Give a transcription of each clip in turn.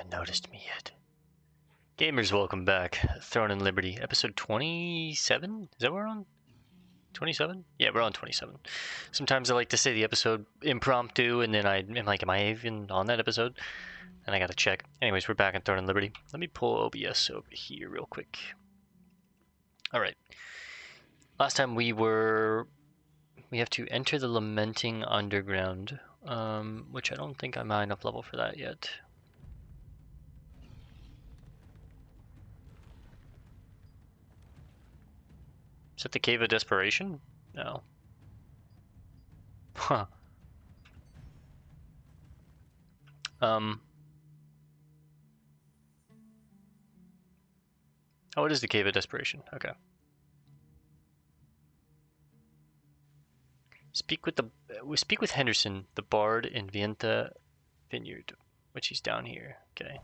haven't noticed me yet. Gamers, welcome back. Throne and Liberty, episode 27? Is that what we're on? 27? Yeah, we're on 27. Sometimes I like to say the episode impromptu, and then I'm like, am I even on that episode? And I gotta check. Anyways, we're back in Throne and Liberty. Let me pull OBS over here real quick. Alright. Last time we have to enter the Lamenting Underground, which I don't think I'm high enough level for that yet. Is that the Cave of Desperation? No. Huh. Oh, it is the Cave of Desperation. Okay. Speak with Henderson, the bard in Vienta Vineyard, which he's down here. Okay.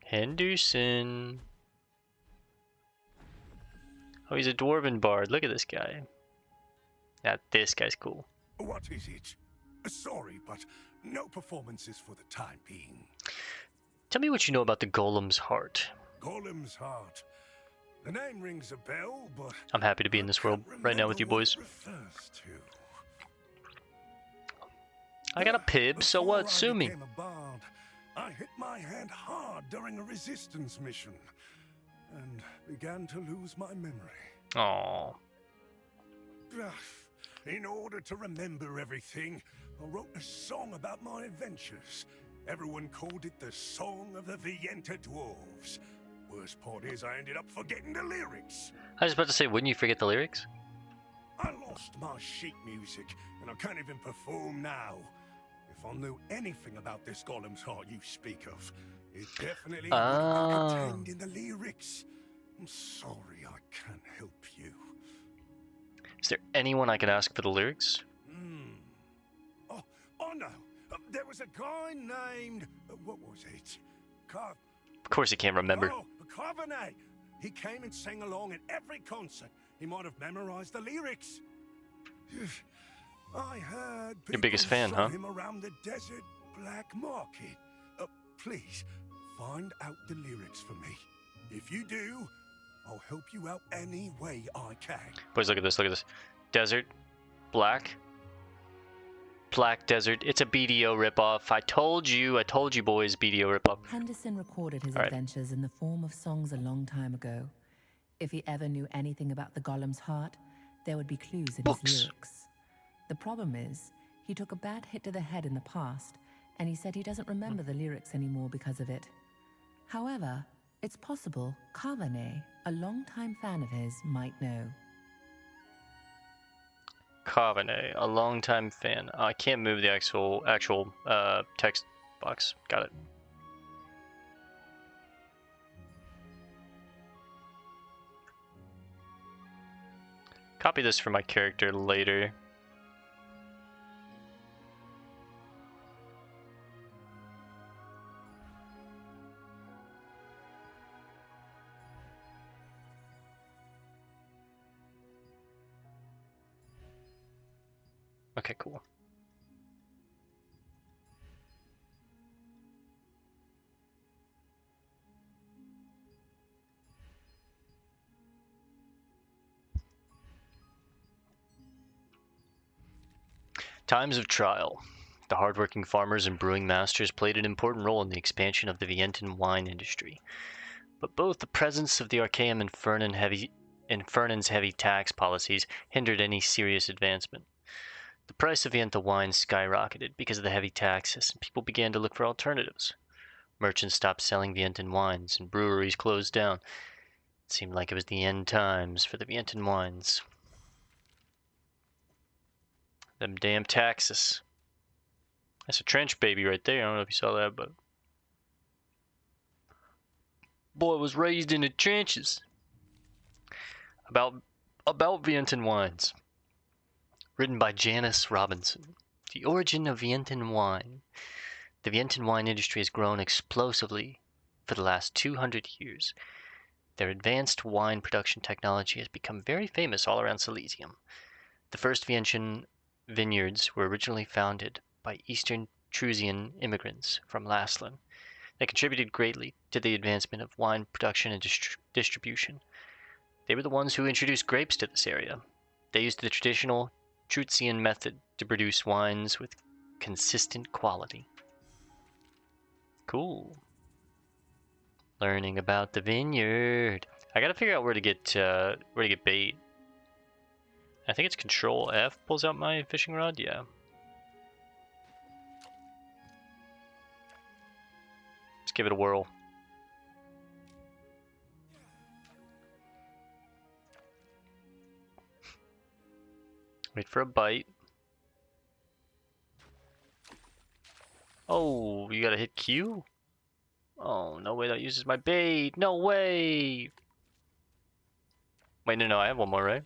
Henderson. Oh, he's a dwarven bard. Look at this guy. Yeah, this guy's cool. What is it? Sorry, but no performances for the time being. Tell me what you know about the Golem's Heart. Golem's Heart. The name rings a bell, but I'm happy to be in this world right now with you boys. I got a pib, so what? Sue me. I hit my head hard during a resistance mission and began to lose my memory. Aww. In order to remember everything, I wrote a song about my adventures. Everyone called it the Song of the Vienta Dwarves. Worst part is I ended up forgetting the lyrics. I was about to say, wouldn't you forget the lyrics? I lost my sheet music, and I can't even perform now. If I knew anything about this Golem's Heart you speak of, it definitely would have been contained in the lyrics. I'm sorry I can't help you. Is there anyone I could ask for the lyrics? Oh no. There was a guy named... what was it? Of course he can't remember. Oh, Carbonet. He came and sang along at every concert. He might have memorized the lyrics. I heard your biggest fan, huh? him around the desert black market. Please, find out the lyrics for me. If you do, I'll help you out any way I can. Boys, look at this, look at this. Desert, black desert. It's a BDO ripoff. I told you boys, BDO ripoff. Henderson recorded his adventures in the form of songs a long time ago. If he ever knew anything about the Golem's Heart, there would be clues in his lyrics. The problem is, he took a bad hit to the head in the past, and he said he doesn't remember the lyrics anymore because of it. However, it's possible Carbonet, a longtime fan of his, might know. Carbonet, a longtime fan. I can't move the actual text box. Got it. Copy this for my character later. Okay, cool. Times of trial. The hardworking farmers and brewing masters played an important role in the expansion of the Vientan wine industry. But both the presence of the Archaeum and Fernan's heavy tax policies hindered any serious advancement. The price of Vienta wine skyrocketed because of the heavy taxes, and people began to look for alternatives. Merchants stopped selling Vientan wines, and breweries closed down. It seemed like it was the end times for the Vientan wines. Them damn taxes. That's a trench baby right there. I don't know if you saw that, but... boy was raised in the trenches. About Vientan wines. Written by Janice Robinson. The origin of Vientan wine. The Vientan wine industry has grown explosively for the last 200 years. Their advanced wine production technology has become very famous all around Silesium. The first Vientian vineyards were originally founded by Eastern Trusian immigrants from Laslan. They contributed greatly to the advancement of wine production and distribution. They were the ones who introduced grapes to this area. They used the traditional Trusian method to produce wines with consistent quality. Cool. Learning about the vineyard. I gotta figure out where to get bait. I think it's Control F pulls out my fishing rod. Yeah. Let's give it a whirl. Wait for a bite. Oh, you gotta hit Q? Oh, no way that uses my bait. No way. Wait, no, I have one more, right?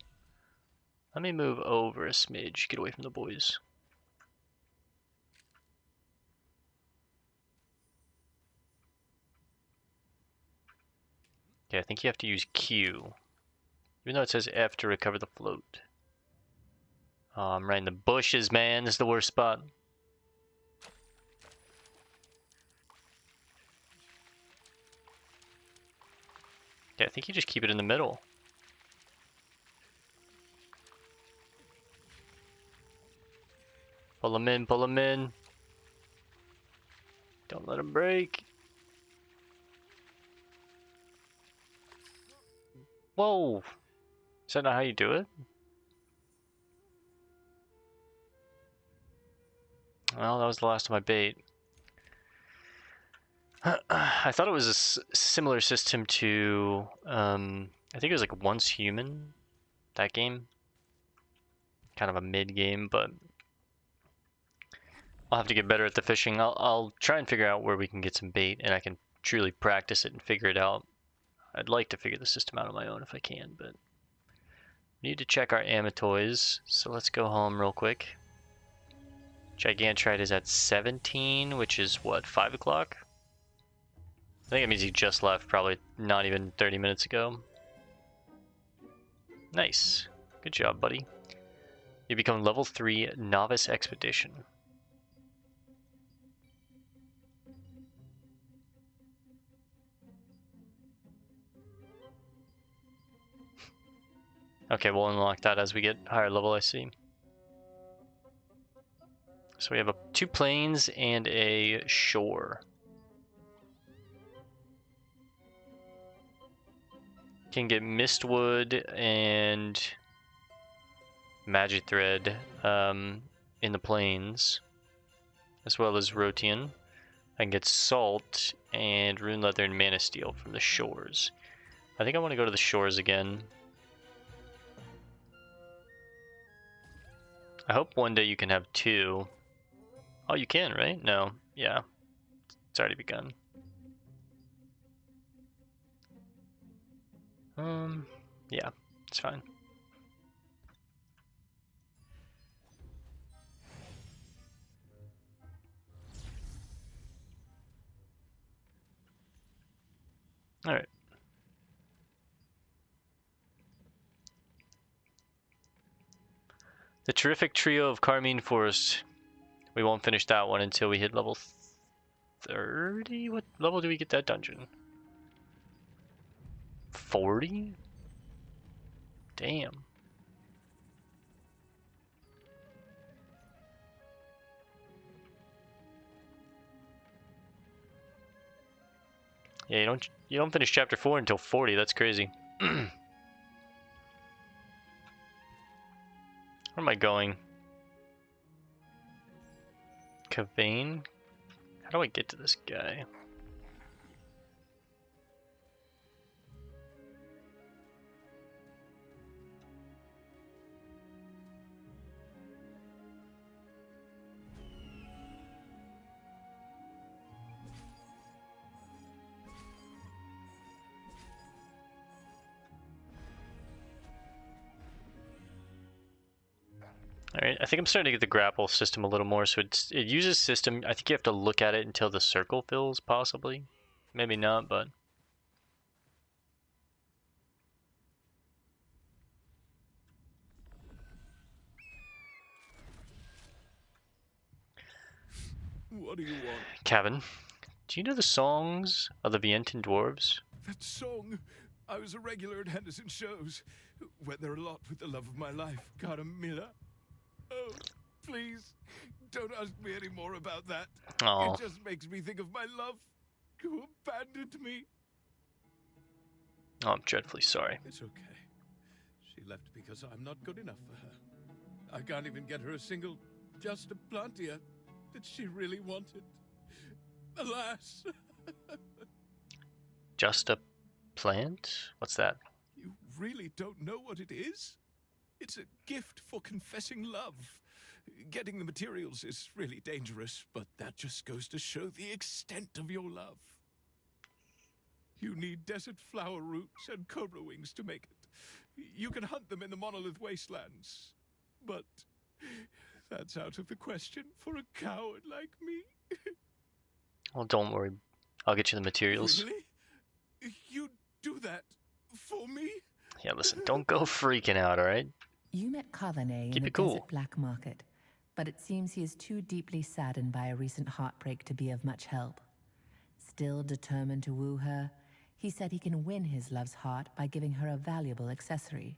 Let me move over a smidge, get away from the boys. Yeah, I think you have to use Q. Even though it says F to recover the float. Oh, I'm right in the bushes, man. This is the worst spot. Yeah, I think you just keep it in the middle. Pull them in, pull them in. Don't let them break. Whoa! Is that not how you do it? Well, that was the last of my bait. I thought it was a similar system to, I think it was like Once Human, that game. Kind of a mid-game, but I'll have to get better at the fishing. I'll try and figure out where we can get some bait, and I can truly practice it and figure it out. I'd like to figure the system out on my own if I can, but we need to check our Amatoys, so let's go home real quick. Gigantrite is at 17, which is what, 5 o'clock? I think it means he just left, probably not even 30 minutes ago. Nice. Good job, buddy. You become level 3 Novice Expedition. Okay, we'll unlock that as we get higher level, I see. So we have 2 plains and a shore. Can get Mistwood and Magic Thread in the plains, as well as Rotian. I can get Salt and Rune Leather and Mana Steel from the shores. I think I want to go to the shores again. I hope one day you can have 2. Oh, you can, right? No. Yeah. It's already begun. Yeah, it's fine. All right. The Terrific Trio of Carmine Forest. We won't finish that one until we hit level 30? What level do we get that dungeon? 40? Damn. Yeah, you don't finish chapter 4 until 40. That's crazy. Where am I going? Cavane? How do I get to this guy? Alright, I think I'm starting to get the grapple system a little more, so it uses system. I think you have to look at it until the circle fills, possibly. Maybe not, but... What do you want? Kevin, do you know the songs of the Vienton Dwarves? That song. I was a regular at Henderson shows. Went there a lot with the love of my life, Carmilla. Oh, please, don't ask me any more about that. Oh, It just makes me think of my love, who abandoned me. I'm dreadfully sorry. It's okay. She left because I'm not good enough for her. I can't even get her a single Just a Plantia that she really wanted. Alas. Just a plant? What's that? You really don't know what it is? It's a gift for confessing love. Getting the materials is really dangerous, but that just goes to show the extent of your love. You need desert flower roots and cobra wings to make it. You can hunt them in the Monolith Wastelands, but that's out of the question for a coward like me. Well, don't worry. I'll get you the materials. Really? You do that for me? Yeah, listen, don't go freaking out, alright? You met Carvanet Keep in the it cool. desert black market, but it seems he is too deeply saddened by a recent heartbreak to be of much help. Still determined to woo her, he said he can win his love's heart by giving her a valuable accessory,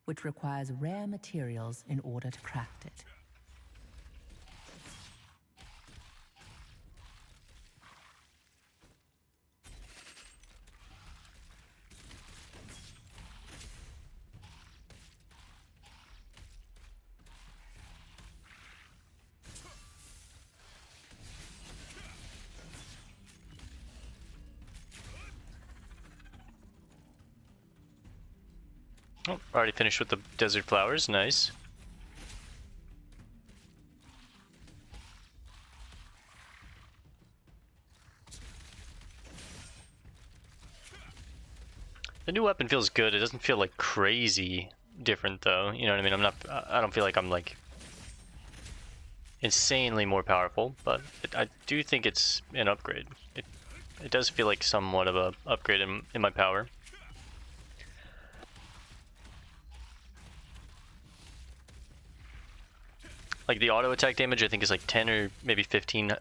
which requires rare materials in order to craft it. Oh, already finished with the desert flowers, nice. The new weapon feels good. It doesn't feel like crazy different though. You know what I mean? I don't feel like I'm like insanely more powerful, but I do think it's an upgrade. It does feel like somewhat of a upgrade in my power. Like the auto attack damage, I think is like 10 or maybe 15,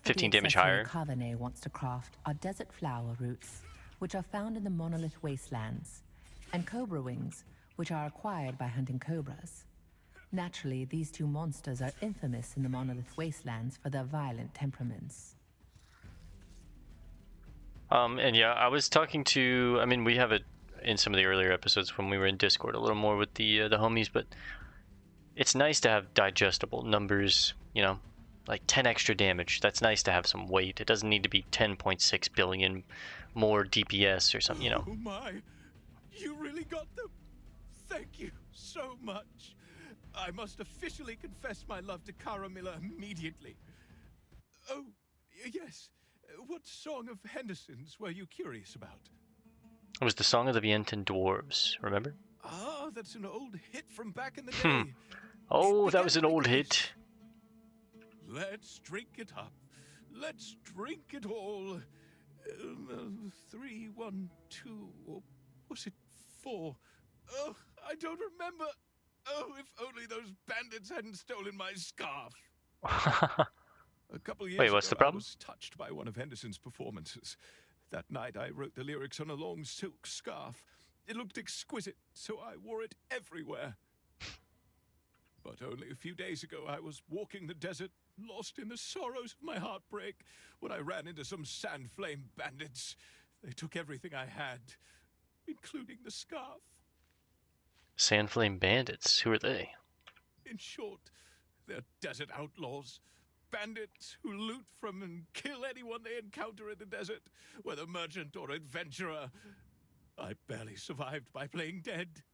15 damage higher. Carvanet wants to craft are desert flower roots, which are found in the Monolith Wastelands, and cobra wings, which are acquired by hunting cobras. Naturally, these two monsters are infamous in the Monolith Wastelands for their violent temperaments. And yeah, I was talking to, I mean, we have it in some of the earlier episodes when we were in Discord a little more with the homies, but it's nice to have digestible numbers, you know, like 10 extra damage. That's nice to have some weight. It doesn't need to be 10.6 billion more DPS or something, you know. Oh my, you really got them. Thank you so much. I must officially confess my love to Carmilla immediately. Oh, yes. What song of Henderson's were you curious about? It was the Song of the Vienton Dwarves, remember? Ah, that's an old hit from back in the day. Oh, that was an old hit. Let's drink it up. Let's drink it all. 3, 1, 2, or was it 4? Oh, I don't remember. Oh, if only those bandits hadn't stolen my scarf. A couple years Wait, what's ago, the problem? I was touched by one of Henderson's performances. That night, I wrote the lyrics on a long silk scarf. It looked exquisite, so I wore it everywhere. But only a few days ago, I was walking the desert, lost in the sorrows of my heartbreak, when I ran into some sand flame bandits. They took everything I had, including the scarf. Sandflame Bandits, who are they? In short, they're desert outlaws. Bandits who loot from and kill anyone they encounter in the desert, whether merchant or adventurer. I barely survived by playing dead.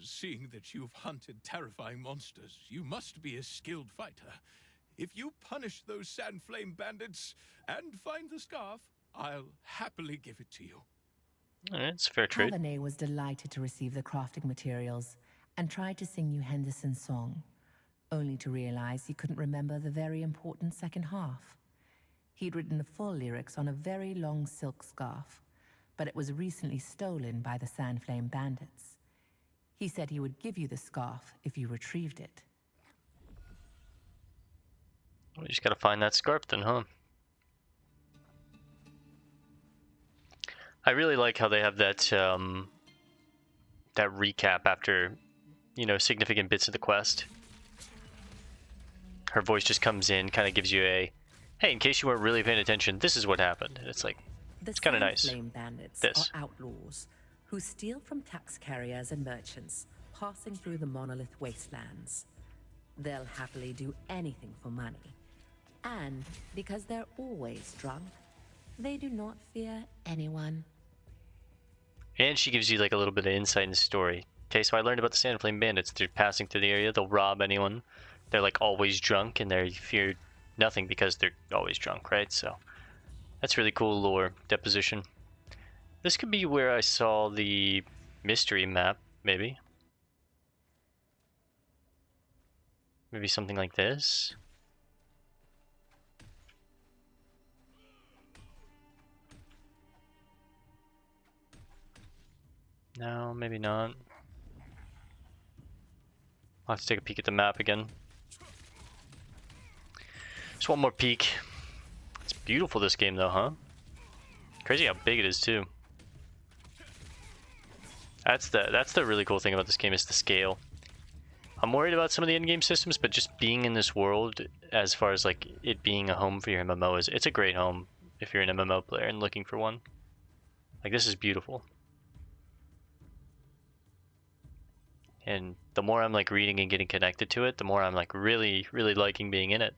Seeing that you've hunted terrifying monsters, you must be a skilled fighter. If you punish those Sandflame bandits and find the scarf, I'll happily give it to you. Alright, it's a fair trade. Carvanet was delighted to receive the crafting materials and tried to sing you Henderson's song, only to realize he couldn't remember the very important second half. He'd written the full lyrics on a very long silk scarf, but it was recently stolen by the Sandflame bandits. He said he would give you the scarf if you retrieved it. We just gotta find that scarf then, huh? I really like how they have that that recap after, you know, significant bits of the quest. Her voice just comes in, kind of gives you a, hey, in case you weren't really paying attention, this is what happened. And it's like, it's kind of nice. The Flame Bandits This. are outlaws who steal from tax carriers and merchants passing through the Monolith Wastelands. They'll happily do anything for money. And because they're always drunk, they do not fear anyone. And she gives you like a little bit of insight in the story. Okay, so I learned about the Sandflame Bandits. They're passing through the area. They'll rob anyone. They're like always drunk, and they fear nothing because they're always drunk, right? So that's really cool lore deposition. This could be where I saw the mystery map, maybe. Maybe something like this. No, maybe not. I'll have to take a peek at the map again. Just one more peek. It's beautiful, this game, though, huh? Crazy how big it is, too. That's the really cool thing about this game, is the scale. I'm worried about some of the in-game systems, but just being in this world, as far as like it being a home for your MMO, it's a great home if you're an MMO player and looking for one. Like, this is beautiful. And the more I'm like reading and getting connected to it, the more I'm like really liking being in it.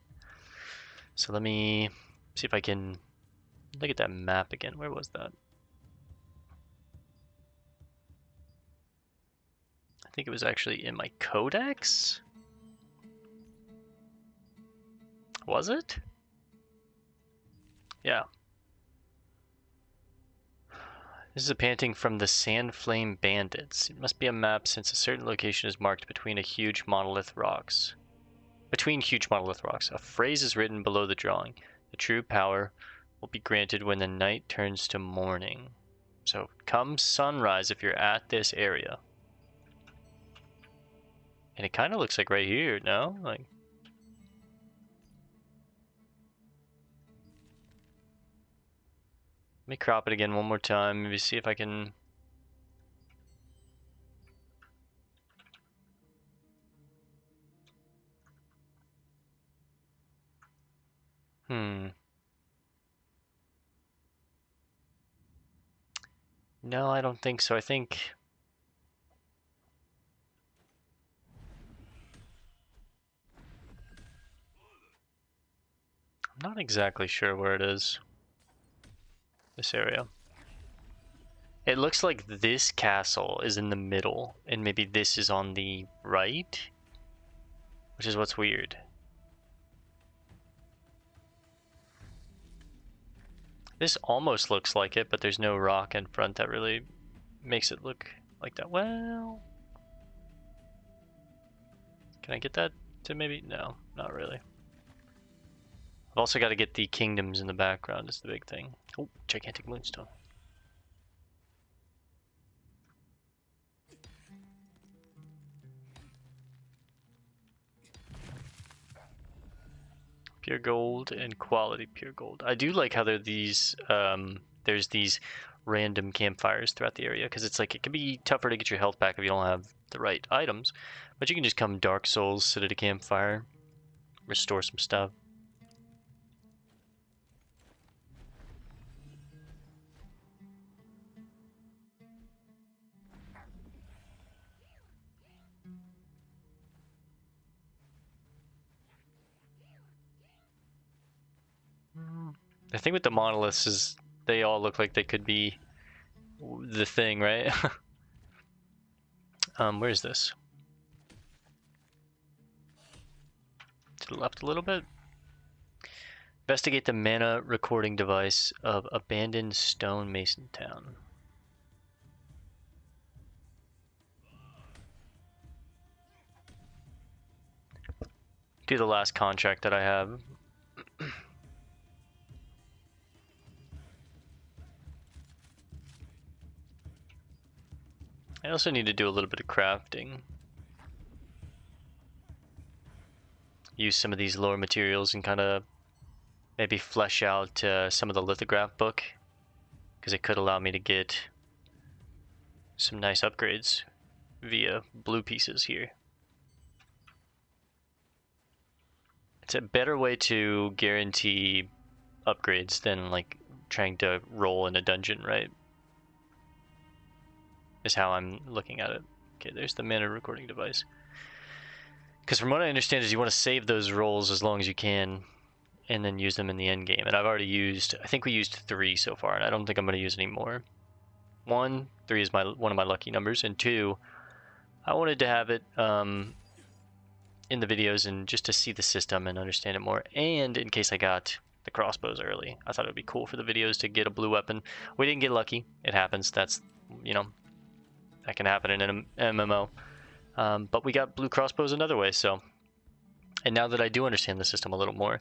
So let me see if I can look at that map again. Where was that? I think it was actually in my codex? Was it? Yeah. This is a painting from the Sandflame Bandits. It must be a map since a certain location is marked between huge monolith rocks. A phrase is written below the drawing. The true power will be granted when the night turns to morning. So come sunrise if you're at this area. And it kind of looks like right here, no? Like, let me crop it again one more time, maybe see if I can... No, I don't think so. I think... I'm not exactly sure where it is. This area. It looks like this castle is in the middle, and maybe this is on the right? Which is what's weird. This almost looks like it, but there's no rock in front that really makes it look like that. Well... Can I get that to maybe? No, not really. I've also got to get the kingdoms in the background is the big thing. Oh, gigantic moonstone. Pure gold and quality pure gold. I do like how there's these random campfires throughout the area, because it's like it can be tougher to get your health back if you don't have the right items, but you can just come Dark Souls, sit at a campfire, restore some stuff. The thing with the monoliths is they all look like they could be the thing, right? Where is this? To the left a little bit. Investigate the mana recording device of abandoned stonemason town. Do the last contract that I have. I also need to do a little bit of crafting. use some of these lower materials and kind of maybe flesh out some of the lithograph book, because it could allow me to get some nice upgrades via blue pieces here. It's a better way to guarantee upgrades than like trying to roll in a dungeon, right? Is how I'm looking at it. Okay, there's the mana recording device. Because from what I understand is you want to save those rolls as long as you can and then use them in the end game. And I've already used, I think we used 3 so far, and I don't think I'm going to use any more. 1, 3 is one of my lucky numbers, and 2, I wanted to have it in the videos and just to see the system and understand it more, and in case I got the crossbows early. I thought it would be cool for the videos to get a blue weapon. We didn't get lucky. It happens. That's, you know, that can happen in an MMO. But we got blue crossbows another way, so. And now that I do understand the system a little more,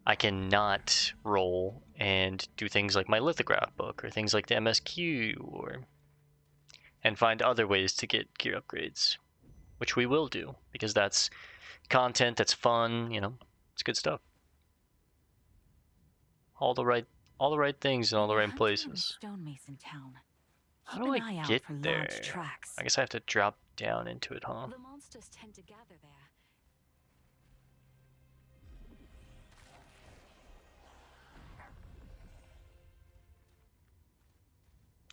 I can not roll and do things like my lithograph book or things like the MSQ and find other ways to get gear upgrades, which we will do because that's content, that's fun, you know, it's good stuff. All the right things in all the right places. Stonemason town. How do I get there? I guess I have to drop down into it, huh? The monsters tend to gather there.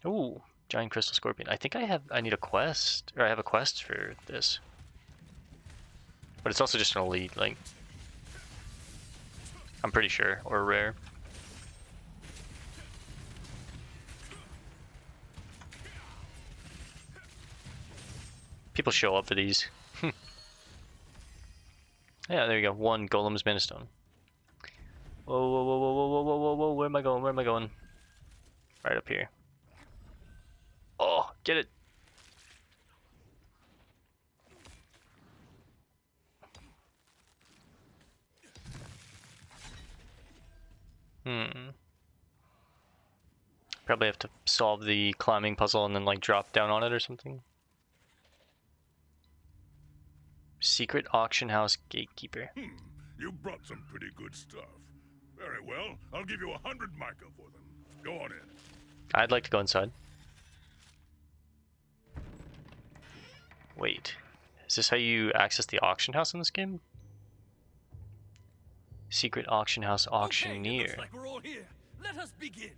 Ooh, giant crystal scorpion. I think I need a quest, or I have a quest for this. But it's also just an elite, like, I'm pretty sure, or rare. People show up for these. Yeah, there you go. 1 Golem's Mana Stone. Whoa, whoa, whoa, whoa, whoa, whoa, whoa, whoa, where am I going? Where am I going? Right up here. Oh, get it. Probably have to solve the climbing puzzle and then like drop down on it or something. Secret auction house gatekeeper. You brought some pretty good stuff. Very well, I'll give you 100 mica for them. Go on in. I'd like to go inside. Wait, is this how you access the auction house in this game? Secret auction house auctioneer. Okay, looks like we're all here. Let us begin.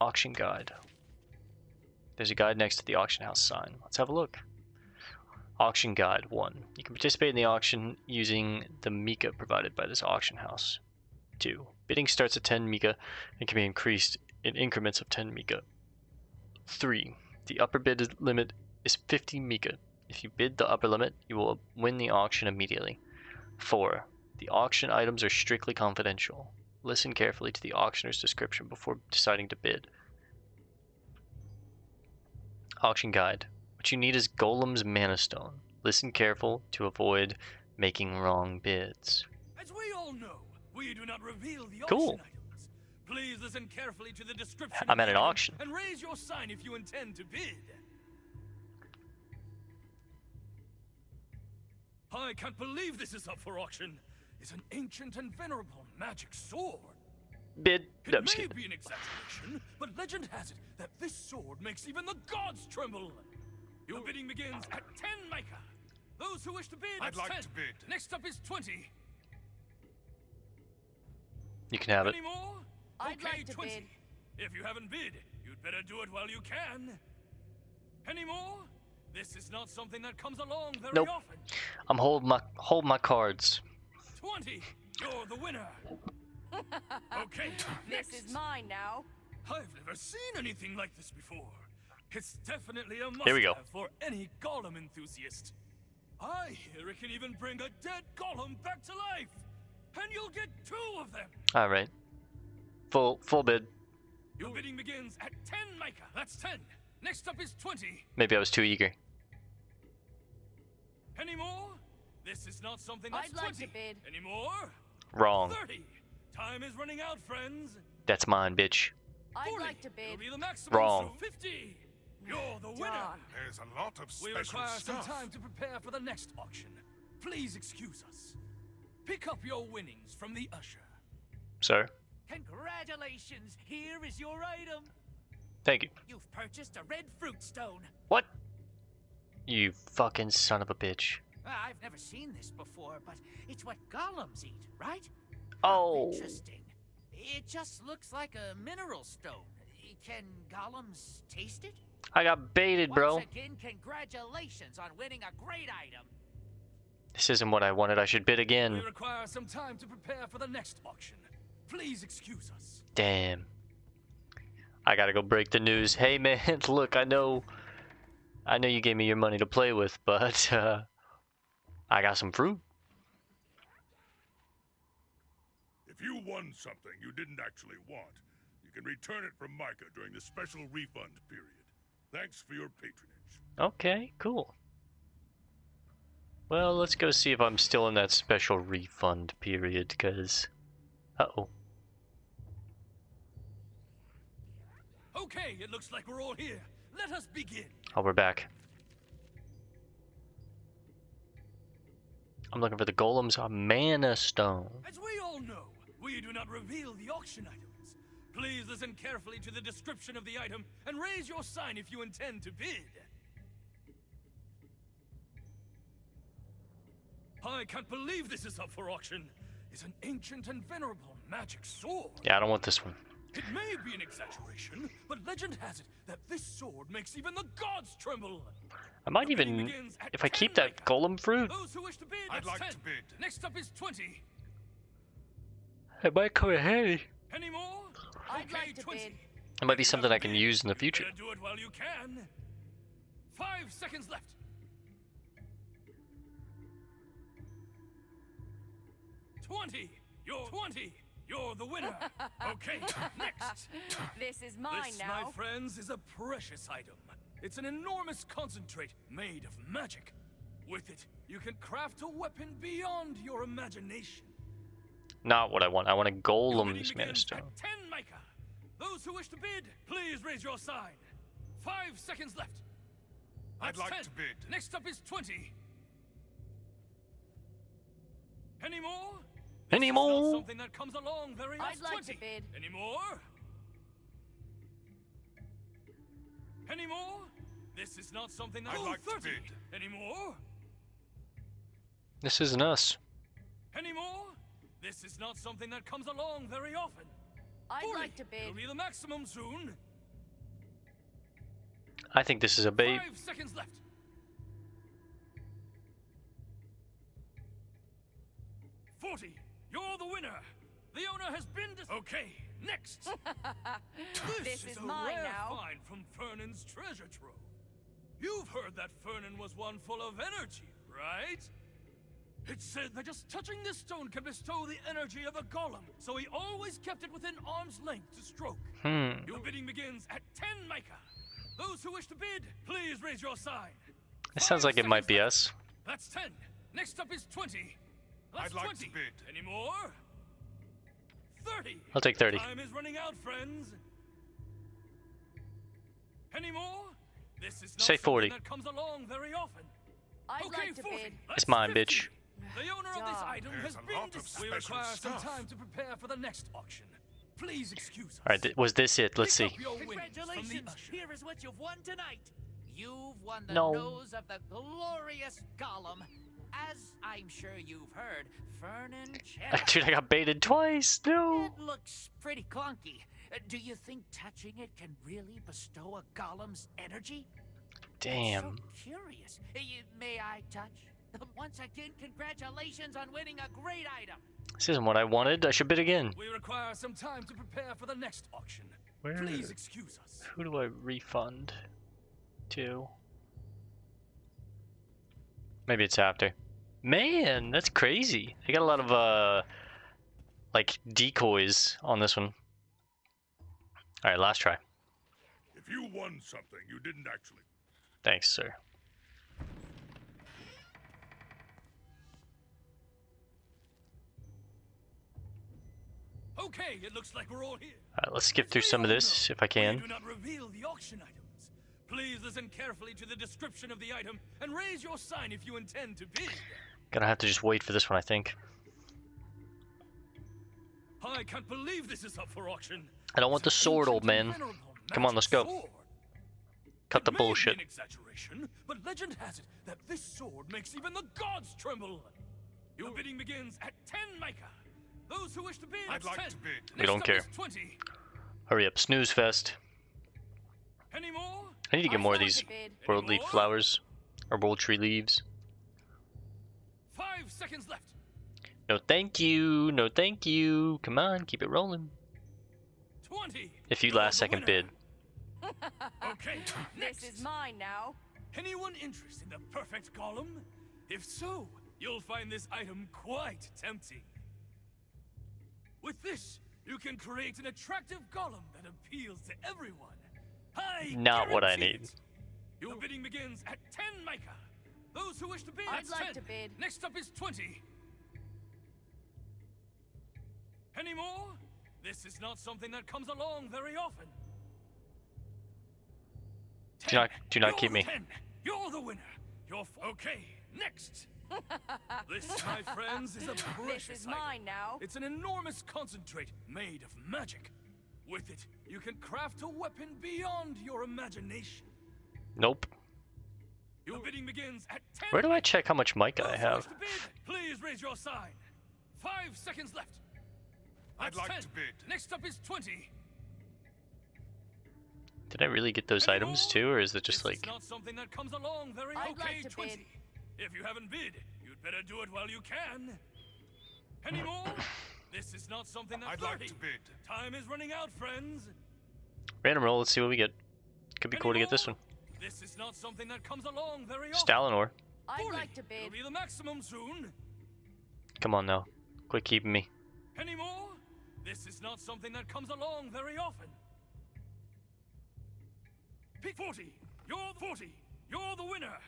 Auction guide. There's a guide next to the auction house sign. Let's have a look. Auction guide 1. You can participate in the auction using the mica provided by this auction house. 2. Bidding starts at 10 mica and can be increased in increments of 10 mica. 3. The upper bid limit is 50 mica. If you bid the upper limit, you will win the auction immediately. 4. The auction items are strictly confidential. Listen carefully to the auctioneer's description before deciding to bid. Auction guide. What you need is Golem's Mana Stone. Listen careful to avoid making wrong bids. As we all know, we do not reveal the Cool. auction items. Please listen carefully to the description. I'm at an auction. And raise your sign if you intend to bid. I can't believe this is up for auction. It's an ancient and venerable magic sword. Bid. It No, I'm just may kidding. be an exaggeration, but legend has it that this sword makes even the gods tremble. Your bidding begins at 10 mica. Those who wish to bid, I'd like 10. to bid. Next up is 20. You can have it. Any more? I'd Okay, like to 20. bid. If you haven't bid, you'd better do it while you can. Any more? This is not something that comes along very Nope. often. I'm hold my cards. 20. You're the winner. Okay. This next. is mine now. I've never seen anything like this before. It's definitely a There we go. must-have for any golem enthusiast. I hear it can even bring a dead golem back to life, and you'll get 2 of them. All right. Full bid. Your bidding begins at 10 mica. That's 10. Next up is 20. Maybe I was too eager. Any more? This is not something that's I'd like 20. to bid. Any more? Wrong. 30. Time is running out, friends. That's mine, bitch. I'd 40. like to bid. It'll be the maximum, Wrong. so 50. You're the winner. Darn. There's a lot of We special require some stuff. time to prepare for the next auction. please excuse us. Pick up your winnings from the usher. Sir. Congratulations! Here is your item. Thank you. You've purchased a red fruit stone. What? You fucking son of a bitch. I've never seen this before, but it's what golems eat, right? Oh. Interesting. It just looks like a mineral stone. Can golems taste it? I got baited, bro. Once again, congratulations on winning a great item. This isn't what I wanted. I should bid We again. require some time to prepare for the next auction. Please excuse us. Damn. I gotta go break the news. Hey man, look, I know you gave me your money to play with, but I got some fruit. If you won something you didn't actually want, you can return it from Micah during the special refund period. Thanks for your patronage. Okay, cool. Well, let's go see if I'm still in that special refund period, because... Uh-oh. Okay, it looks like we're all here. Let us begin. Oh, we're back. I'm looking for the golem's mana stone. As we all know, we do not reveal the auction items. Please listen carefully to the description of the item and raise your sign if you intend to bid. I can't believe this is up for auction. It's an ancient and venerable magic sword. Yeah, I don't want this one. It may be an exaggeration, but legend has it that this sword makes even the gods tremble. I might The bidding even... begins at If I 10 keep that Micah. golem fruit, Those who wish to bid, I'd that's like 10. to bid. Next up is 20. I might come ahead. Any more? I'd Okay, like to 20. bid. It might be something I can use in the future. Better do it while you can. 5 seconds left. 20. You're 20. You're the winner. Okay, next. This is mine This, now. my friends, is a precious item. It's an enormous concentrate made of magic. With it, you can craft a weapon beyond your imagination. Not what I want. I want a Your golem's bidding mana begins stone. at 10 Micah. Those who wish to bid, please raise your sign. 5 seconds left. I'd That's like 10. to bid. Next up is 20. Any more? Any This is more? not something that comes along very often. I'd like to 20. bid. Any more? Any more? This is not something that. I'd like to 30. bid. Any more? This isn't us. Any more? This is not something that comes along very often. I'd 40. like to bid. It'll be the maximum soon. I think this is a bait. 5 seconds left. 40. You're the winner. The owner has been Okay, next. This is a mine rare now. find from Fernan's treasure trove. You've heard that Fernan was one full of energy, right? It's said that just touching this stone can bestow the energy of a golem, so he always kept it within arm's length to stroke. Your bidding begins at 10 Micah. Those who wish to bid, please raise your sign. It sounds 5 like it might seconds be left. us. That's 10. Next up is 20. That's I'd like 20. to bid. Any more? 30. I'll take 30. Time is running out, friends. Any more? This is not Say 40. something that comes along very often. I'd Okay, like to 40. bid. That's It's mine, 50. bitch. The owner of this Dog. item There's has a been lot of We special require some stuff. time to prepare for the next auction. Please excuse us. Alright, was this it? Let's see. Pick up your winnings from the Congratulations! usher. Here is what you've won tonight. You've won the No. nose of the glorious golem. As I'm sure you've heard, Fernan Cherry. Dude, I got baited twice. No. It looks pretty clunky. Do you think touching it can really bestow a golem's energy? Damn. So curious. May I touch? Once again, congratulations on winning a great item. This isn't what I wanted. I should bid again. We require some time to prepare for the next auction. Where? Please excuse us. Who do I refund to? Maybe it's after. Man, that's crazy. They got a lot of like decoys on this one. All right, last try. If you won something you didn't actually... Thanks, sir. Okay, it looks like we're all here. All right, let's skip through some of this if I We can. do not reveal the auction items. Please listen carefully to the description of the item and raise your sign if you intend to bid. Gonna have to just wait for this one, I think. I can't believe this is up for auction. I don't want the sword, old man. Come on, let's go. Sword. Cut the It may be bullshit. an exaggeration, but legend has it that this sword makes even the gods tremble. Your bidding begins at 10 Micah. Those who wish to bid, I'd like 10. to bid. We don't Next up care. is 20. Hurry up, snooze fest. Any more? I need to get more of I'd these like to bid. world leaf more? flowers. Or world tree leaves. 5 seconds left. No thank you, no thank you. Come on, keep it rolling. 20. If you You're last the second winner. bid. Okay, This next. is mine now. Anyone interested in the perfect golem? If so, you'll find this item quite tempting. With this, you can create an attractive golem that appeals to everyone. I Not what I guarantee need. it. Your bidding begins at 10 Micah. Those who wish to bid, I'd that's like 10. to bid. Next up is 20. Any more? This is not something that comes along very often. Do not 10. You're keep the me. 10. You're the winner. Okay, next. This, my friends, is a This precious is item. mine now. It's an enormous concentrate made of magic. With it, you can craft a weapon beyond your imagination. Nope. Your bidding begins at 10. Where do I check how much mica I Those who have? wish to bid, please raise your sign. 5 seconds left. I'd That's like 10. to bid. Next up is 20. Did I really get those Any items more? too, or is it just This like... is not something that comes along very I'd okay, like to 20. bid. If you haven't bid, you'd better do it while you can. Any more? This is not something that I'd like to bid. Time is running out, friends. Random roll, let's see what we get. Could be Any cool to get this more? one. This is not something that comes along very often. Stalinor. I'd 40. like to It'll bid. be the maximum soon. Come on now. Quit keeping me. Any more? This is not something that comes along very often. Pick 40. You're 40. You're the winner.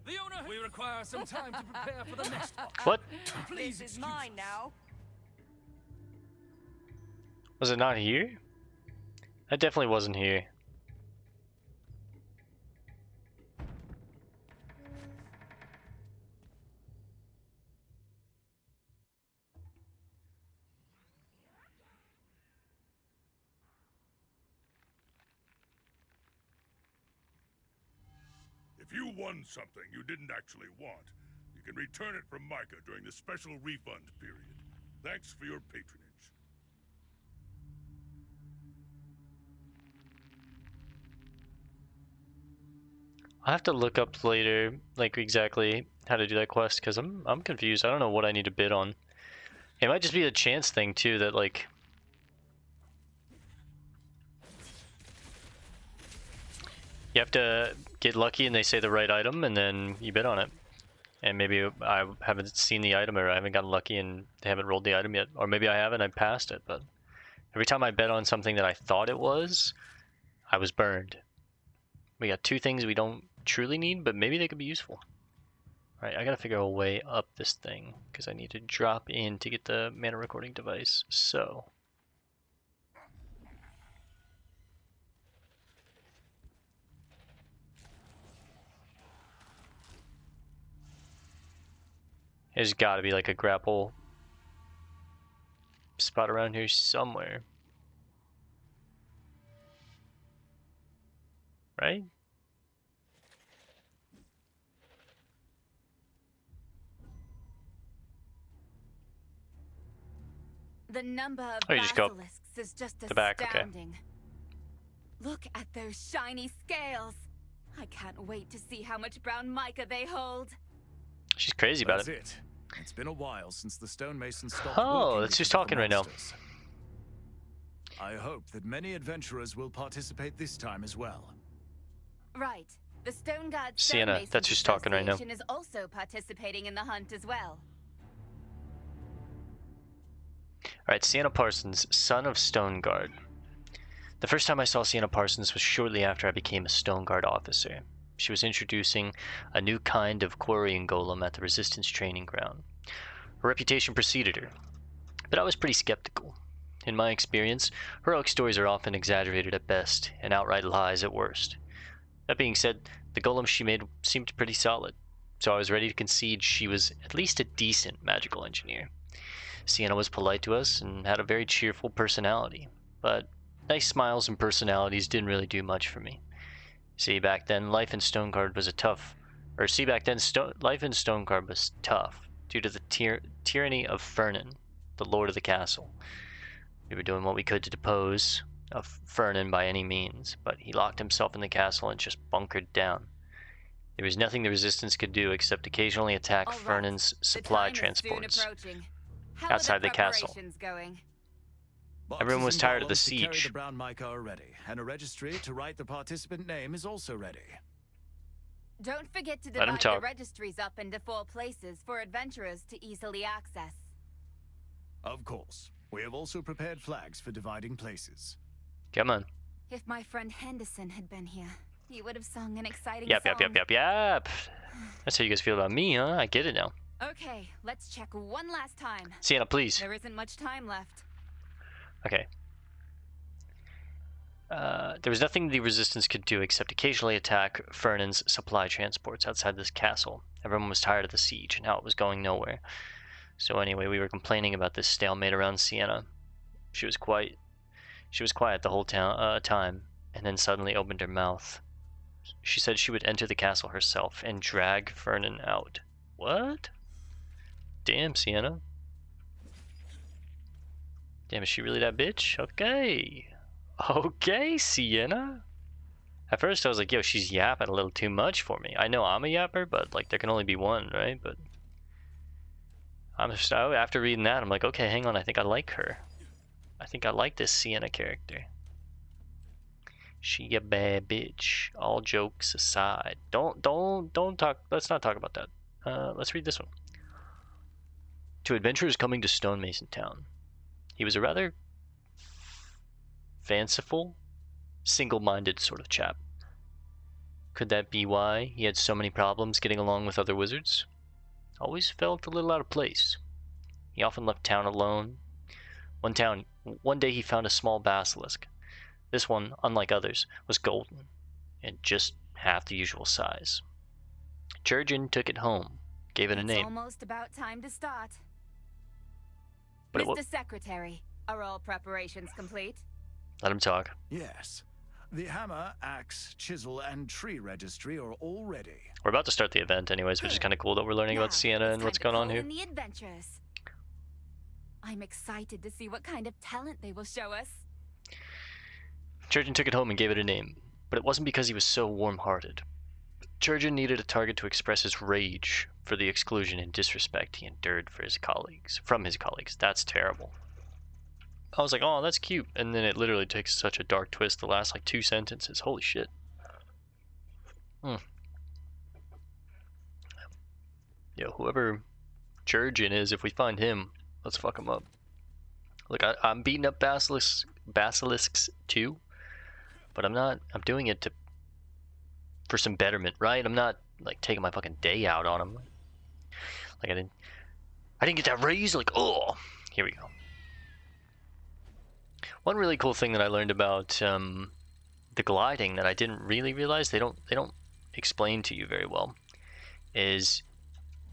The owner. We require some time to prepare for the next box. What? Please This is excuse mine us. now. Was it not here? That definitely wasn't here. If you won something you didn't actually want, you can return it from Micah during the special refund period. Thanks for your patronage. I'll have to look up later, like exactly how to do that quest, because I'm confused. I don't know what I need to bid on. It might just be a chance thing too, that like... You have to get lucky and they say the right item and then you bid on it. And maybe I haven't seen the item or I haven't gotten lucky and they haven't rolled the item yet. Or maybe I haven't, I passed it, but... Every time I bet on something that I thought it was, I was burned. We got two things we don't truly need, but maybe they could be useful. Alright, I gotta figure a way up this thing, because I need to drop in to get the mana recording device, so... There's gotta be like a grapple spot around here somewhere. Right? The number of Oh, you just go up basilisks is just the back, okay. astounding. Look at those shiny scales. I can't wait to see how much brown mica they hold. She's crazy about That's it. it. It's been a while since the stonemasons stopped Oh, working that's who's because of the talking right now. monsters. I hope that many adventurers will participate this time as well. Right. The Stone God Sienna, Stonemasons that's who's talking right now. Association is also participating in the hunt as well. Alright, Sienna Parsons, son of Stoneguard. The first time I saw Sienna Parsons was shortly after I became a Stoneguard officer. She was introducing a new kind of quarrying golem at the Resistance training ground. Her reputation preceded her, but I was pretty skeptical. In my experience, heroic stories are often exaggerated at best and outright lies at worst. That being said, the golem she made seemed pretty solid. so I was ready to concede she was at least a decent magical engineer. Sienna was polite to us and had a very cheerful personality, but nice smiles and personalities didn't really do much for me. See, back then, life in Stoneguard was tough due to the tyranny of Fernan, the lord of the castle. We were doing what we could to depose of Fernan by any means, but he locked himself in the castle and just bunkered down. There was nothing the resistance could do except occasionally attack Fernan's supply transports outside the castle. Everyone was tired of the siege. The brown mica are ready, and a registry to write the participant name is also ready. Don't forget to Let him divide talk. the registries up into 4 places for adventurers to easily access. Of course. We have also prepared flags for dividing places. Come on. If my friend Henderson had been here, he would have sung an exciting Yep. song. That's how you guys feel about me, huh? I get it now. Okay, let's check one last time. Sienna, please. There isn't much time left. Okay. There was nothing the resistance could do except occasionally attack Fernan's supply transports outside this castle. Everyone was tired of the siege and how it was going nowhere. So anyway, we were complaining about this stalemate around Sienna. She was quiet the whole time, and then suddenly opened her mouth. She said she would enter the castle herself and drag Fernan out. What? Damn, Sienna. Damn, is she really that bitch? Okay. Okay, Sienna. At first I was like, yo, she's yapping a little too much for me. I know I'm a yapper, but like there can only be one, right? But after reading that, I'm like, okay, hang on, I think I like her. I think I like this Sienna character. She a bad bitch. All jokes aside. Don't talk, let's not talk about that. Let's read this one. To adventurers coming to Stonemason Town. He was a rather fanciful, single-minded sort of chap. Could that be why he had so many problems getting along with other wizards? Always felt a little out of place. He often left town alone. One day he found a small basilisk. This one, unlike others, was golden, and just half the usual size. Jurgen took it home, gave it a name. It's almost about time to start. But Mr. Secretary, are all preparations complete? Let him talk. Yes. The hammer, axe, chisel, and tree registry are all ready. We're about to start the event anyways, which is kind of cool that we're learning about Sienna and what's going on here. The adventures. I'm excited to see what kind of talent they will show us. Jurgen took it home and gave it a name, but it wasn't because he was so warm-hearted. Jurgen needed a target to express his rage for the exclusion and disrespect he endured from his colleagues. That's terrible. I was like, oh, that's cute. And then it literally takes such a dark twist the last, like, 2 sentences. Holy shit. Yo, whoever Jurgen is, if we find him, let's fuck him up. Look, I'm beating up basilisks too, but I'm doing it for some betterment, right? I'm not, like, taking my fucking day out on him. Like, I didn't get that raise, like, oh, here we go. One really cool thing that I learned about the gliding that I didn't really realize they don't explain to you very well is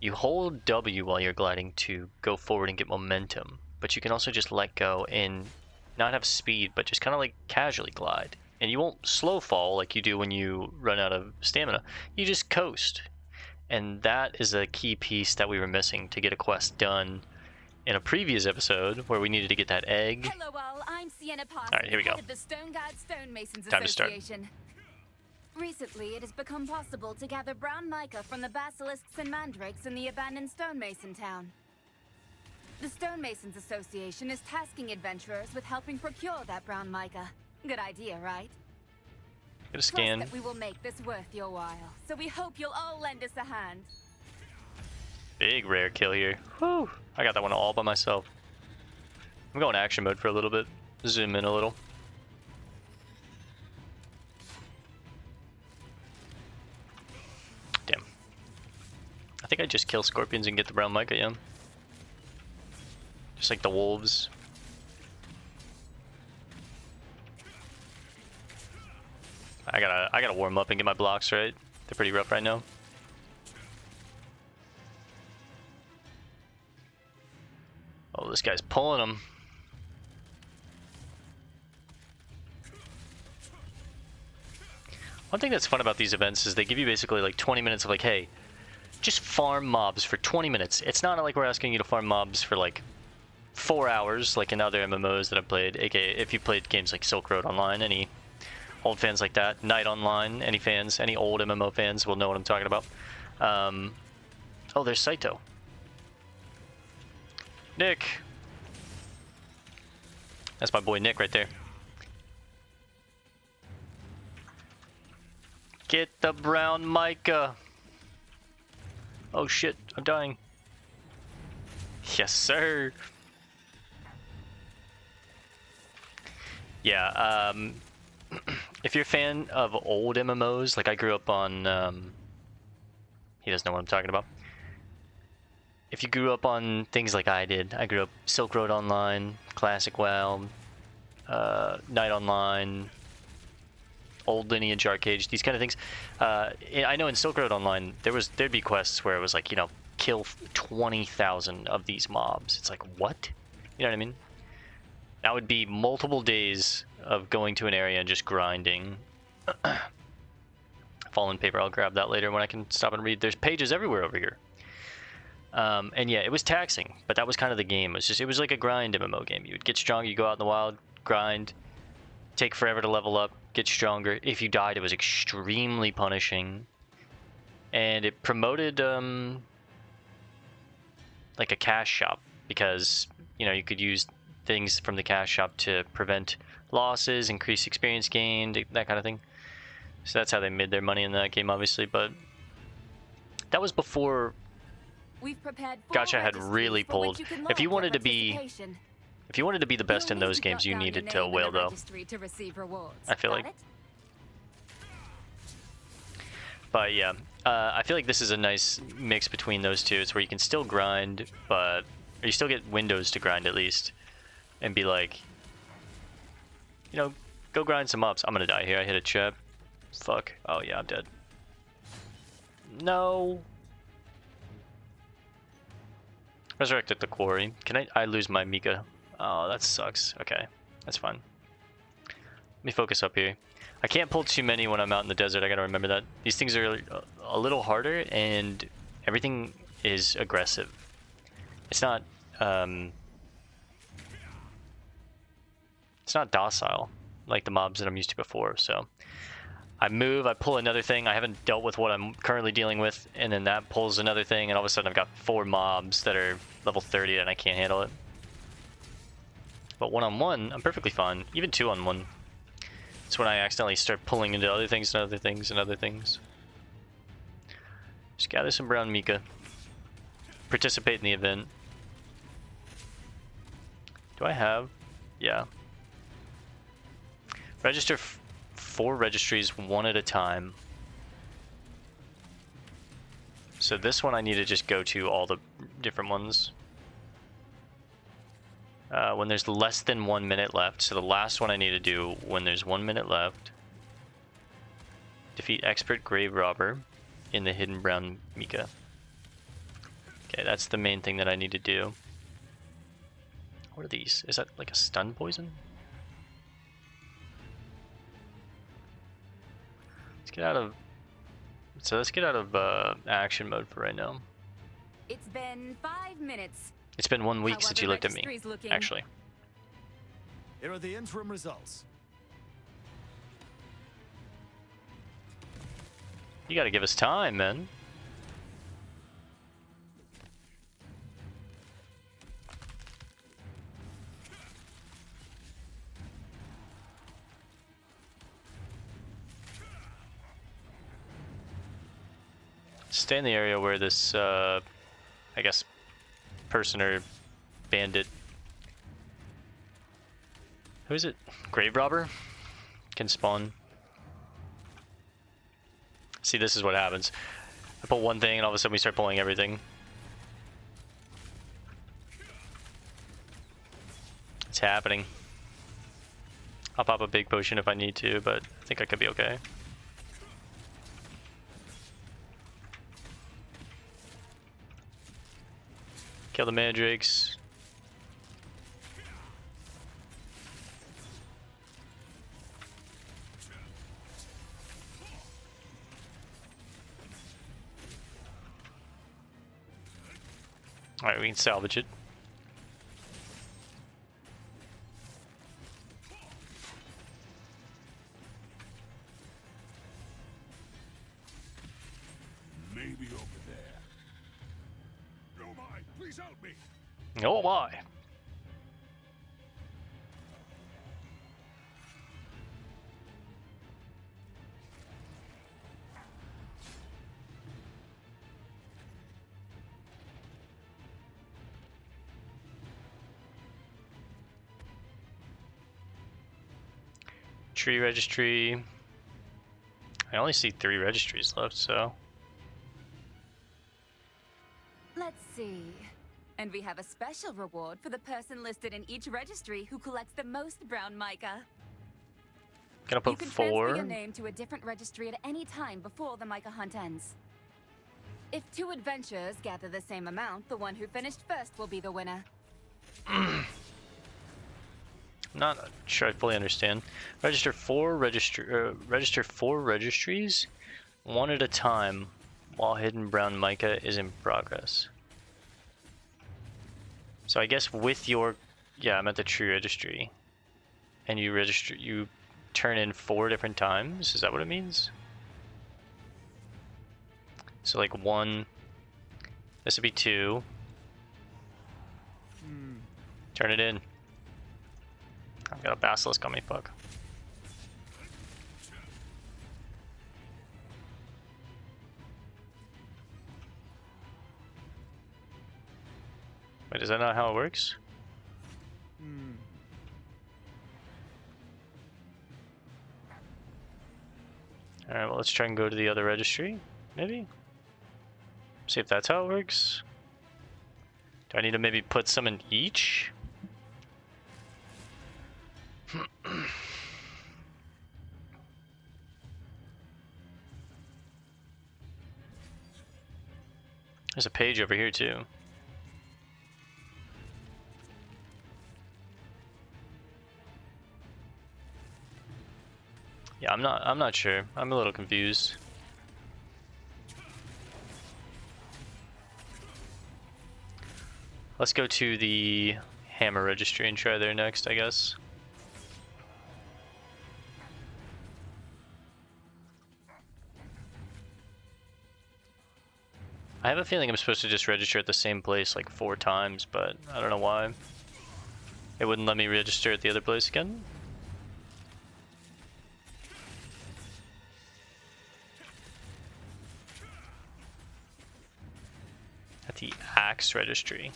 you hold W while you're gliding to go forward and get momentum, but you can also just let go and not have speed, but just kind of like casually glide. And you won't slow fall like you do when you run out of stamina. You just coast. And that is a key piece that we were missing to get a quest done in a previous episode where we needed to get that egg. Hello all, I'm Sienna Parsons, All right, here we go. head of the Stoneguard Stonemasons Time to start. Association. Recently, it has become possible to gather brown mica from the basilisks and mandrakes in the abandoned stonemason town. The Stonemasons Association is tasking adventurers with helping procure that brown mica. Good idea, right? Get a scan. Trust that we will make this worth your while, so we hope you'll all lend us a hand. Big rare kill here. Whew. I got that one all by myself. I'm going action mode for a little bit. Zoom in a little. Damn. I think I just kill scorpions and get the brown mica, yeah. Just like the wolves. I gotta warm up and get my blocks right. They're pretty rough right now. this guy's pulling them. One thing that's fun about these events is they give you basically like 20 minutes of like, hey, just farm mobs for 20 minutes. It's not like we're asking you to farm mobs for like 4 hours like in other MMOs that I've played, aka if you played games like Silk Road Online. Any old fans like that, Night Online, any fans, any old MMO fans will know what I'm talking about. Oh, there's Saito. Nick. That's my boy Nick right there. Get the brown mica. Oh shit, I'm dying. Yes, sir. Yeah, if you're a fan of old MMOs, like I grew up on, he doesn't know what I'm talking about. If you grew up on things like I did, I grew up Silk Road Online, Classic WoW, Night Online, old Lineage Arcade, these kind of things. I know in Silk Road Online, there'd be quests where it was like, you know, kill 20,000 of these mobs. It's like, what? You know what I mean? That would be multiple days of going to an area and just grinding. Fallen Paper, I'll grab that later when I can stop and read. There's pages everywhere over here. And yeah, it was taxing, but that was kind of the game. It was like a grind MMO game. You would get strong, you go out in the wild, grind, take forever to level up, get stronger. If you died, it was extremely punishing. And it promoted like a cash shop, because you know you could use things from the cash shop to prevent losses, increase experience gained, that kind of thing. So that's how they made their money in that game, obviously. But that was before Gacha had really pulled. If you wanted to be the best in those games, you needed to whale though. I feel like. But yeah, I feel like this is a nice mix between those two. It's where you can still grind, but or you still get windows to grind at least, and be like, you know, go grind some ups. I'm gonna die here. I hit a chip. Fuck. Oh yeah, I'm dead. No. Resurrected the quarry. Can I lose my Mika? Oh, that sucks. Okay, that's fine. Let me focus up here. I can't pull too many when I'm out in the desert. I gotta remember that. These things are a little harder, and everything is aggressive. It's not docile like the mobs that I'm used to before. So I move, I pull another thing. I haven't dealt with what I'm currently dealing with, and then that pulls another thing, and all of a sudden I've got 4 mobs that are level 30 and I can't handle it. But 1-on-1, I'm perfectly fine. Even 2-on-1. It's when I accidentally start pulling into other things and other things and other things. Just gather some brown Mika. Participate in the event. Do I have? Yeah. Register 4 registries, 1 at a time. So this one I need to just go to all the different ones. When there's less than 1 minute left. So the last one I need to do when there's 1 minute left. Defeat Expert Grave Robber in the Hidden Brown Mika. Okay, that's the main thing that I need to do. What are these? Is that like a stun poison? Let's get out of action mode for right now. It's been 5 minutes. It's been 1 week since you looked at me, actually. Here are the interim results. You gotta give us time, man. Stay in the area where this, I guess, person or bandit. Who is it? Grave Robber? Can spawn. See, this is what happens. I pull one thing and all of a sudden we start pulling everything. It's happening. I'll pop a big potion if I need to, but I think I could be okay. Kill the mandrakes. Alright, we can salvage it. Maybe over there. Oh my, please help me. Oh my! Tree registry. I only see 3 registries left, so. Let's see. And we have a special reward for the person listed in each registry who collects the most brown mica. Gonna put You can 4. transfer your name to a different registry at any time before the mica hunt ends. If 2 adventurers gather the same amount, the one who finished first will be the winner. Not sure I fully understand. Register 4 registries, 1 at a time, while hidden brown mica is in progress. So I guess with your, yeah, I'm at the tree registry, and you turn in 4 different times. Is that what it means? So like 1, this would be 2. Turn it in. I've got a basilisk on me, fuck. Wait, is that not how it works? Alright, well let's try and go to the other registry, maybe? See if that's how it works. Do I need to maybe put some in each? There's a page over here too. Yeah, I'm not sure. I'm a little confused. Let's go to the hammer registry and try there next, I guess. I have a feeling I'm supposed to just register at the same place like 4 times, but I don't know why. It wouldn't let me register at the other place again. At the axe registry.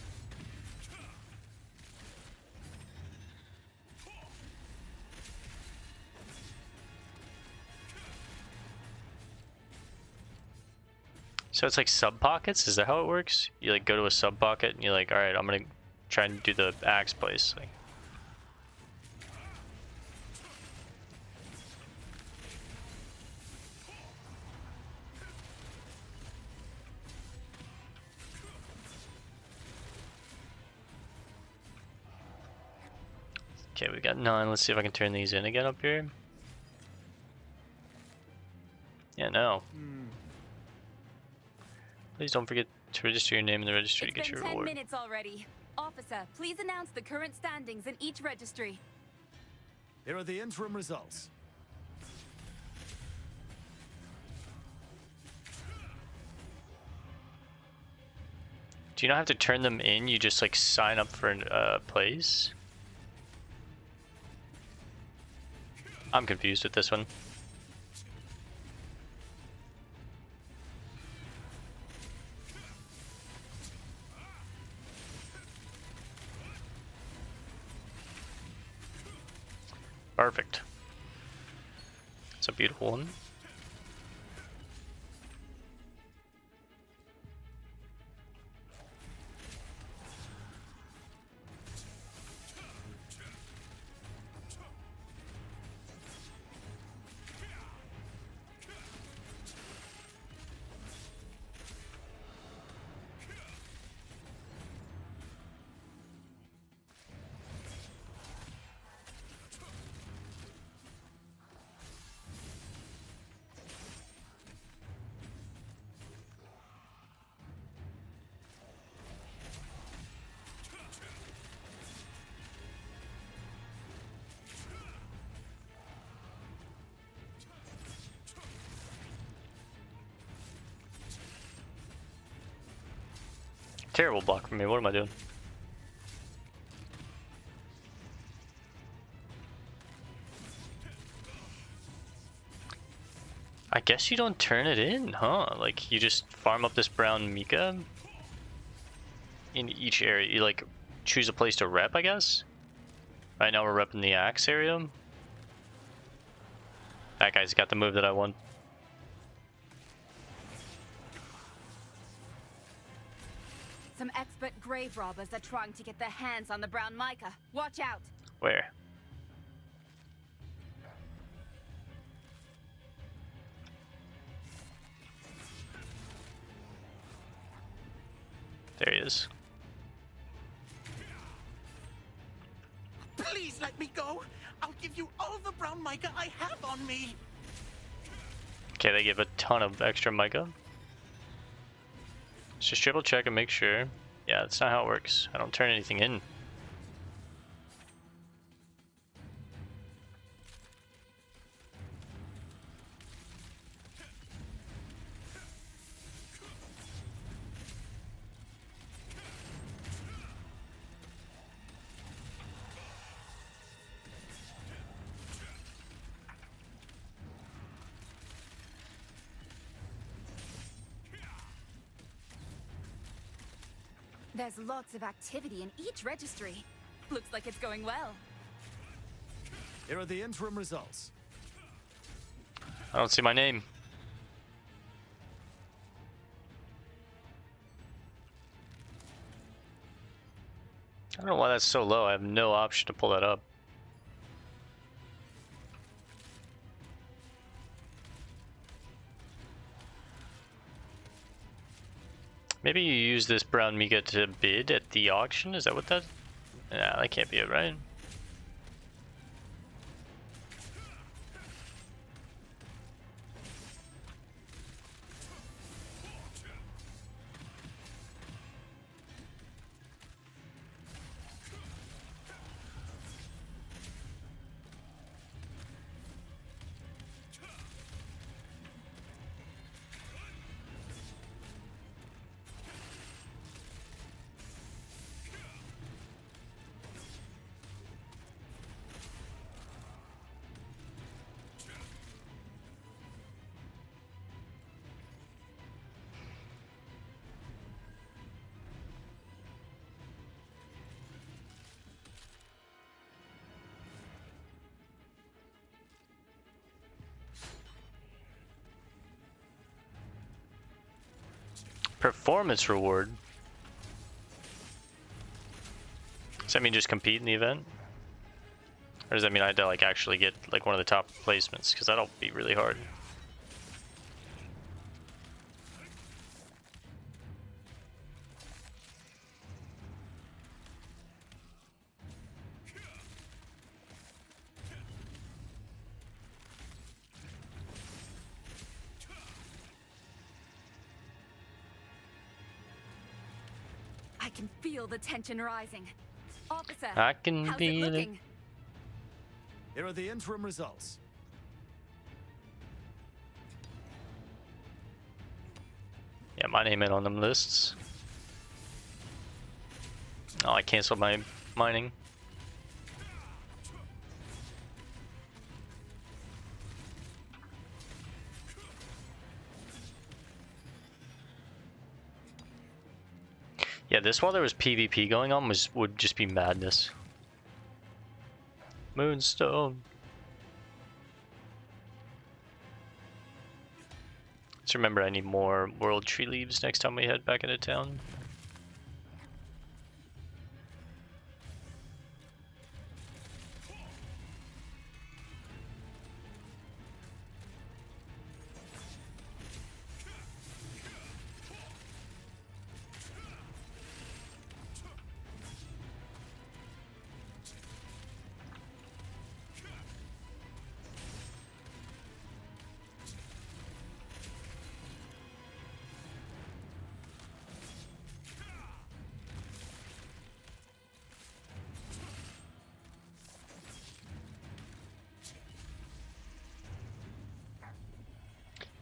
So it's like sub pockets? Is that how it works? You like go to a sub pocket and you're like, alright, I'm gonna try and do the axe place. Like, okay, we got 9. Let's see if I can turn these in again up here. Yeah, no. Please don't forget to register your name in the registry to get your It's been 10 reward. minutes already. Officer, please announce the current standings in each registry. Here are the interim results. Do you not have to turn them in? You just like sign up for a place? I'm confused with this one. Perfect. It's a beautiful one. Terrible block for me. What am I doing? I guess you don't turn it in, huh? Like, you just farm up this brown Mika in each area. You, like, choose a place to rep, I guess? Right now we're repping the Axe area. That guy's got the move that I want. Some expert grave robbers are trying to get their hands on the brown mica. Watch out! Where? There he is. Please let me go. I'll give you all the brown mica I have on me. Okay, they give a ton of extra mica. Let's just triple check and make sure. Yeah, that's not how it works. I don't turn anything in. There's lots of activity in each registry. Looks like it's going well. Here are the interim results. I don't see my name. I don't know why that's so low. I have no option to pull that up. Maybe you use this brown Mika to bid at the auction? Is that what that... Nah, that can't be it, right? Performance reward? Does that mean just compete in the event? Or does that mean I had to like actually get like one of the top placements? Because that'll be really hard. I can feel the tension rising. Officer, I can how's it feel it. looking? Here are the interim results. Yeah, my name ain't on them lists. Oh, I canceled my mining. Yeah, this while there was PvP going on would just be madness. Moonstone. Just remember I need more world tree leaves next time we head back into town.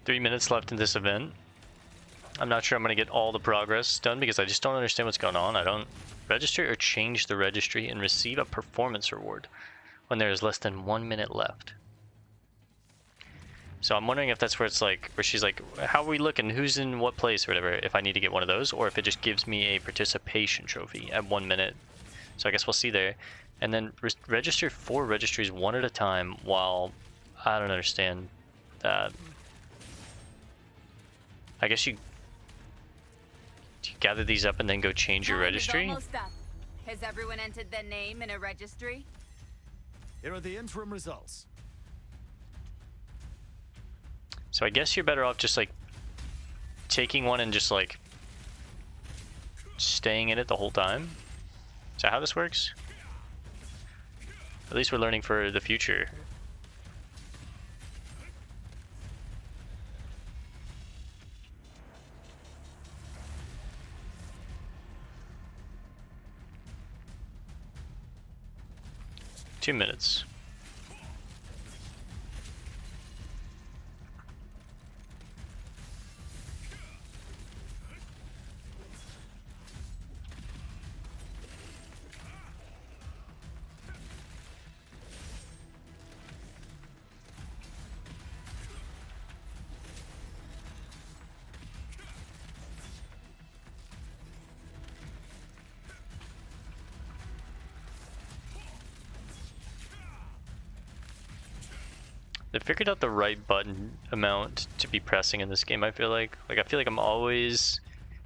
Three minutes left in this event. I'm not sure I'm going to get all the progress done because I just don't understand what's going on. I don't register or change the registry and receive a performance reward when there is less than 1 minute left. So I'm wondering if that's where it's like, where she's like, how are we looking? Who's in what place or whatever, if I need to get one of those, or if it just gives me a participation trophy at 1 minute. So I guess we'll see there. And then register 4 registries one at a time while, I don't understand that. I guess you gather these up and then go change your registry. Almost up. Has everyone entered their name in a registry? Here are the interim results. So I guess you're better off just like taking one and just like staying in it the whole time. Is that how this works? At least we're learning for the future. Two minutes. They figured out the right button amount to be pressing in this game, I feel like. I feel like I'm always...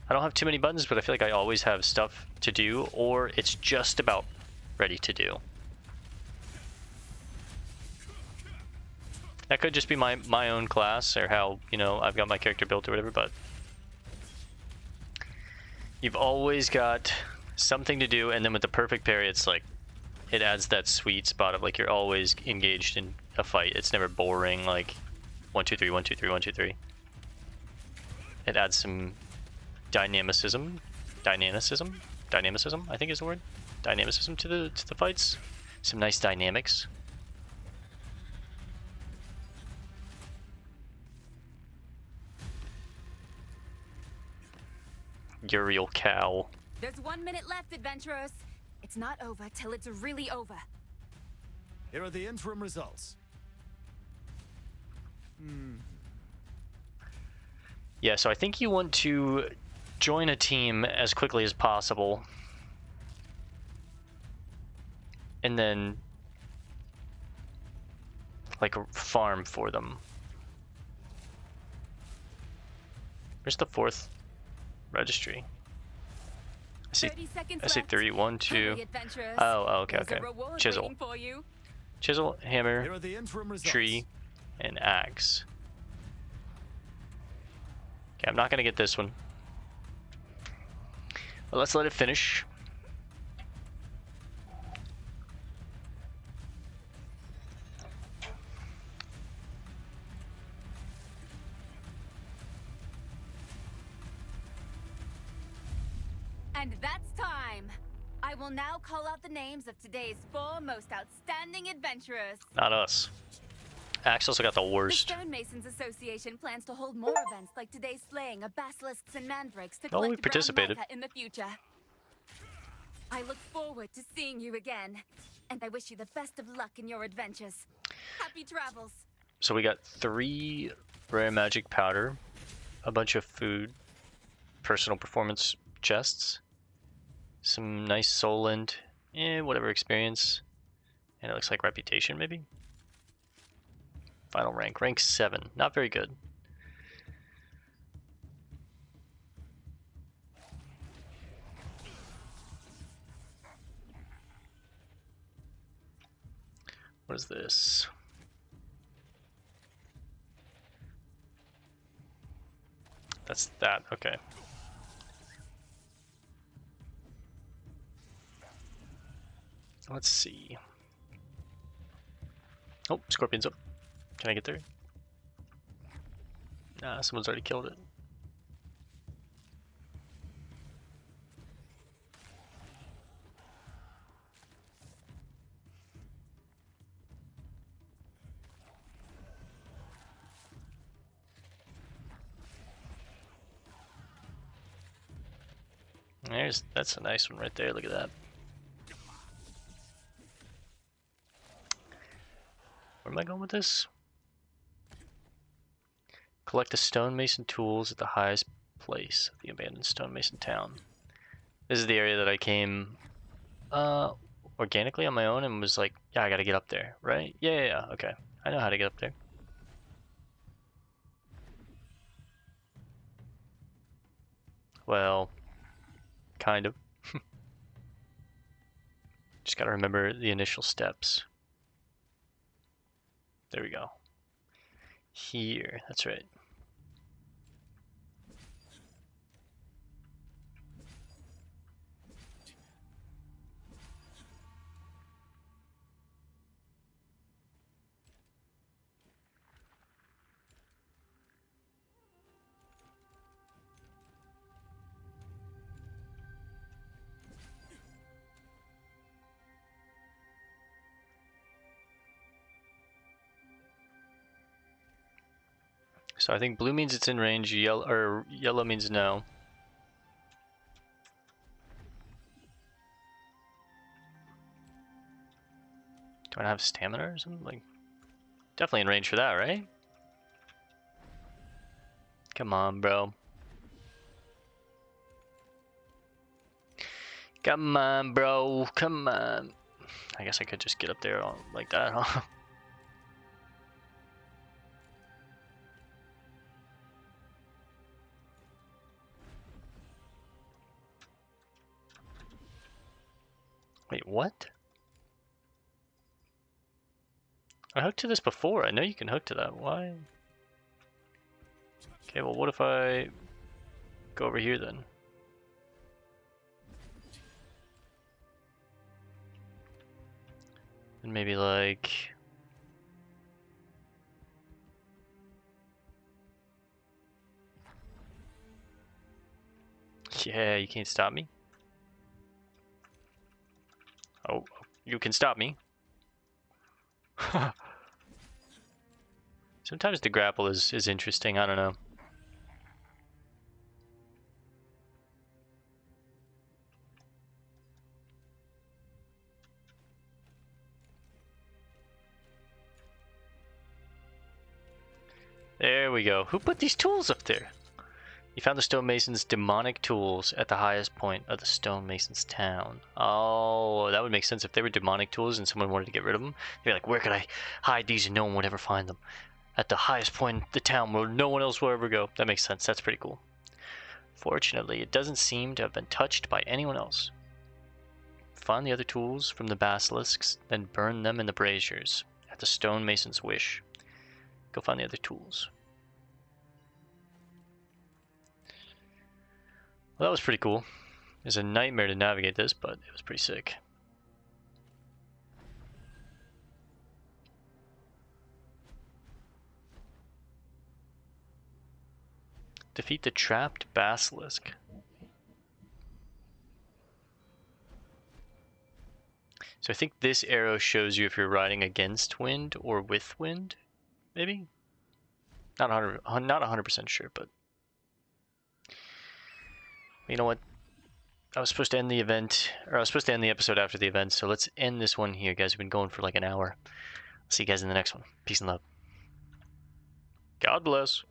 I don't have too many buttons, but I feel like I always have stuff to do, or it's just about ready to do. That could just be my own class, or how, you know, I've got my character built or whatever, but... You've always got something to do, and then with the perfect parry, it's like... It adds that sweet spot of like you're always engaged in a fight. It's never boring, like 1, 2, 3, 1, 2, 3, 1, 2, 3. It adds some dynamicism, I think is the word. Dynamicism to the fights. Some nice dynamics. Uriel cow. There's 1 minute left, adventurers. It's not over till it's really over. Here are the interim results. Yeah, so I think you want to join a team as quickly as possible. And then like farm for them. Where's the 4th registry? I see 3, 1, 2. Oh, okay. Chisel. Chisel, hammer, tree, and axe. Okay, I'm not gonna get this one. But let's let it finish. And that's time. I will now call out the names of today's 4 most outstanding adventurers. Not us. Axe also got the The worst. Stonemasons Association plans to hold more events like today's slaying of basilisks and mandrakes to Oh, we collect participated. brown mica in the future. I look forward to seeing you again, and I wish you the best of luck in your adventures. Happy travels. So we got 3 rare magic powder, a bunch of food, personal performance chests, some nice Solent, whatever experience, and it looks like reputation maybe? Final rank, rank 7, not very good. What is this? That's that, okay. Let's see. Oh, scorpion's up. Can I get there? Nah, someone's already killed it. That's a nice one right there. Look at that. Where am I going with this? Collect the stonemason tools at the highest place of the abandoned stonemason town. This is the area that I came organically on my own and was like, yeah, I gotta get up there, right? Yeah, okay. I know how to get up there. Well, kind of. Just gotta remember the initial steps. There we go. Here, that's right. So I think blue means it's in range, yellow means no. Do I have stamina or something? Like, definitely in range for that, right? Come on, bro. Come on, bro. Come on. I guess I could just get up there like that, huh? Wait, what? I hooked to this before. I know you can hook to that. Why? Okay, well, what if I go over here then? And maybe like... Yeah, you can't stop me. Oh, you can stop me. Sometimes the grapple is interesting, I don't know. There we go. Who put these tools up there? You found the stonemason's demonic tools at the highest point of the stonemason's town. Oh, that would make sense if they were demonic tools and someone wanted to get rid of them. They'd be like, where could I hide these and no one would ever find them? At the highest point in the town where no one else will ever go. That makes sense. That's pretty cool. Fortunately, it doesn't seem to have been touched by anyone else. Find the other tools from the basilisks, then burn them in the braziers at the stonemason's wish. Go find the other tools. Well, that was pretty cool. It was a nightmare to navigate this, but it was pretty sick. Defeat the trapped basilisk. So I think this arrow shows you if you're riding against wind or with wind, maybe? Not 100% sure, but... You know what? I was supposed to end the event, or I was supposed to end the episode after the event, so let's end this one here, guys. We've been going for like an hour. See you guys in the next one. Peace and love. God bless.